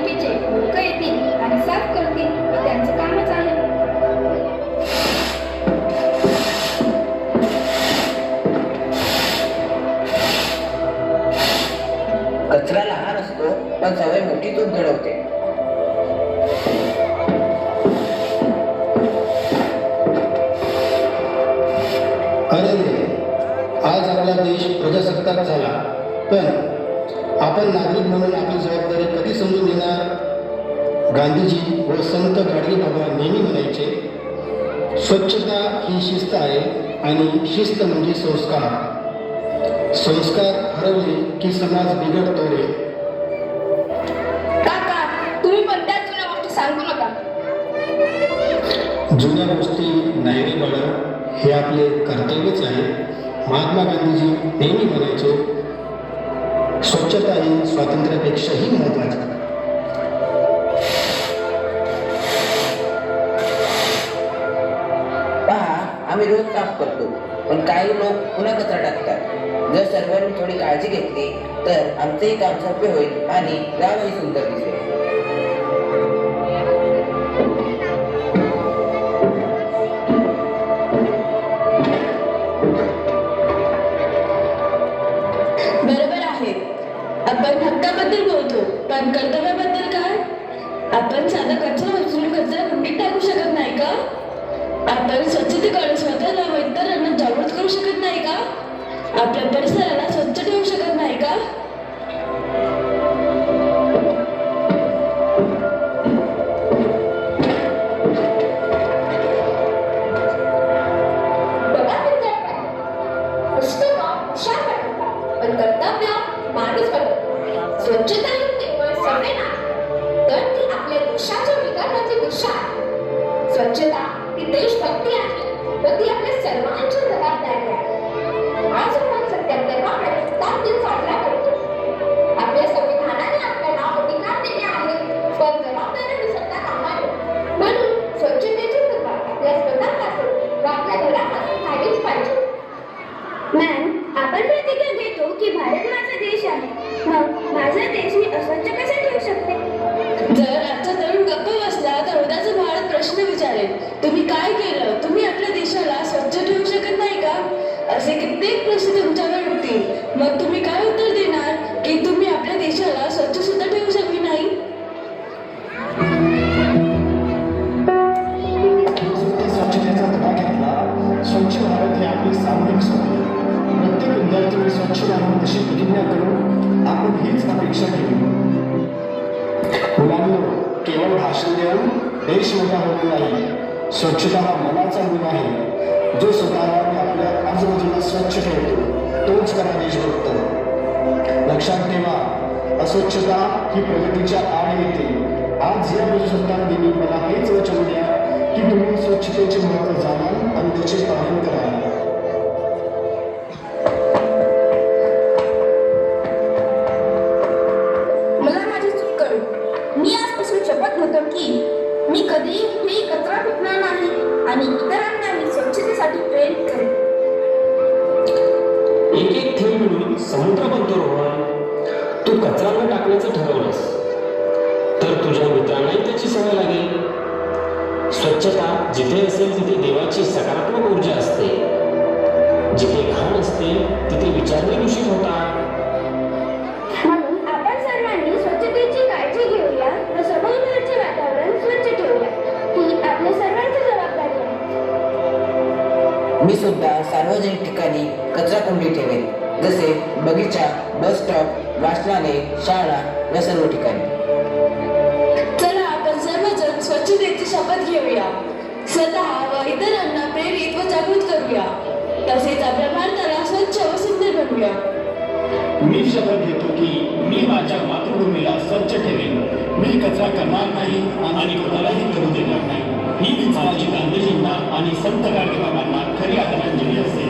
चुकीचे लोक येतील आणि साफ करतील, त्यांचं कामच आहे. कचरा लहान असतो पण सवय मोठी चूक घडवते. अरे रे, आज आपला देश प्रजासत्ताक झाला, पण आपण नागरिक म्हणून आपली जबाबदारी कधी समजून घेणार? गांधीजी व संत गाडगेबाबा नेहमी म्हणायचे, स्वच्छता ही शिस्त आहे आणि शिस्त म्हणजे संस्कार. संस्कार हरवले की समाज बिघडतो रे. काका, तुम्ही पण त्याच जुन्या गोष्टी सांगू नका. जुन्या गोष्टी नाही रे बाळा, हे आपले कर्तव्यच आहे. महात्मा गांधीजी नेहमी म्हणायचे, स्वच्छता ही स्वातंत्र्यापेक्षाही महत्वाची. पहा, आम्ही रोज साफ करतो, पण काही लोक पुन्हा कचरा टाकतात. जर सर्वांनी थोडी काळजी घेतली तर आमचंही काम सोपे होईल आणि गावही सुंदर दिसेल. बरोबर आहे. आपण हक्काबद्दल बोलतो, पण कर्तव्याबद्दल काय? आपण साधा कचरा उचलून कचरा कुंडीत टाकू शकत नाही का? आपण स्वच्छतेकडे स्वतःला व इतरांना जागृत करू शकत नाही का? आपल्या परिसराला स्वच्छ ठेवू शकत नाही का? बघा विद्यार्थ्यांनो, पुस्तकं हुशार बनवतात, पण कर्तव्य माणूस बनवतो. स्वच्छता ही केवळ सवय नाही, तर ती आपल्या देशाच्या विकासाची दिशा आहे. स्वच्छता ही देशभक्ती आहे व ती आपल्या सर्वांची जबाबदारी आहे. आज आपण 77 दिन साजरा करतो. आपल्या संविधानाने आपल्याला अधिकार दिले आहेत, पण जबाबदारी विसरता कामा नये. म्हणून स्वच्छतेची सुरुवात आपल्या स्वतःपासून व आपल्या घरापासून झालीच पाहिजे. मॅम, आपण प्रतिज्ञा घेतो की भारत माझा देश आहे. मग माझा देश मी अस्वच्छ कसा ठेवू शकते? जर आजचा तरुण गप्प बसला तर उद्याचा भारत प्रश्न विचारेल, तुम्ही काय केलं? तुम्ही आपल्या देशाला स्वच्छ ठेवू शकत नाही का? असे कित्येक प्रश्न तुमच्यावर उठतील. मग तुम्ही काय उत्तर देणार की तुम्ही आपल्या देशाला स्वच्छ सुद्धा ठेवू शकली नाही? स्वच्छतेचा धडा घेतला. स्वच्छ भारत ही आपली सामूहिक स्वप्न. प्रत्येक विद्यार्थ्यांनी स्वच्छ राहून तशी प्रतिज्ञा करून आपण हीच अपेक्षा केली. मुलांनो, केवळ भाषण देऊन देश मोठा होत नाही. स्वच्छता हा मनाचा गुण आहे. जो स्वतःला आणि आपल्या आजूबाजूला स्वच्छ ठेवतो तोच खरा देश बघतो. लक्षात ठेवा, अस्वच्छता ही प्रगतीच्या आड येते. आज या प्रजासत्ताक दिनी मला हेच वचन द्या की तुम्ही स्वच्छतेचे महत्त्व जाणा आणि त्याचे पालन करा. मला माझी चूक कळू. मी आजपासून शपथ घेतो की मी कधीही कचरा फेकणार नाही आणि इतरांनाही स्वच्छतेसाठी प्रेरित करेन. एक एक थेंब मिळून समुद्र बनतो रोहन. तू कचरा न टाकण्याचं ठरवलंस तर तुझ्या मित्रांनाही त्याची सवय लागेल. स्वच्छता जिथे असेल तिथे देवाची सकारात्मक ऊर्जा असते. जिथे घाण असते तिथे विचारही दूषित होतात. म्हणून आपण सर्वांनी स्वच्छतेची काळजी घेऊया व सभोवतालचे वातावरण स्वच्छ ठेवूया. ही आपल्या सर्वांची जबाबदारी आहे. मी सुद्धा सार्वजनिक ठिकाणी कचरा कुंडी ठेवेन, जसे बगीचा, बस स्टॉप, वाचनालय, शाळा या सर्व ठिकाणी. चला आपण सर्वजण स्वच्छतेची शपथ घेऊया. स्वतः व इतरांना प्रेरित व जागृत करूया. तसेच आपल्या भारताला स्वच्छ व सुंदर बनवूया. मी शपथ घेतो की मी माझ्या मातृभूमीला स्वच्छ ठेवेन. मी कचरा करणार नाही आणि कोणालाही करू देणार नाही. ही माझी गांधीजींना आणि संत गाडगेबाबांना खरी आदरांजली असेल.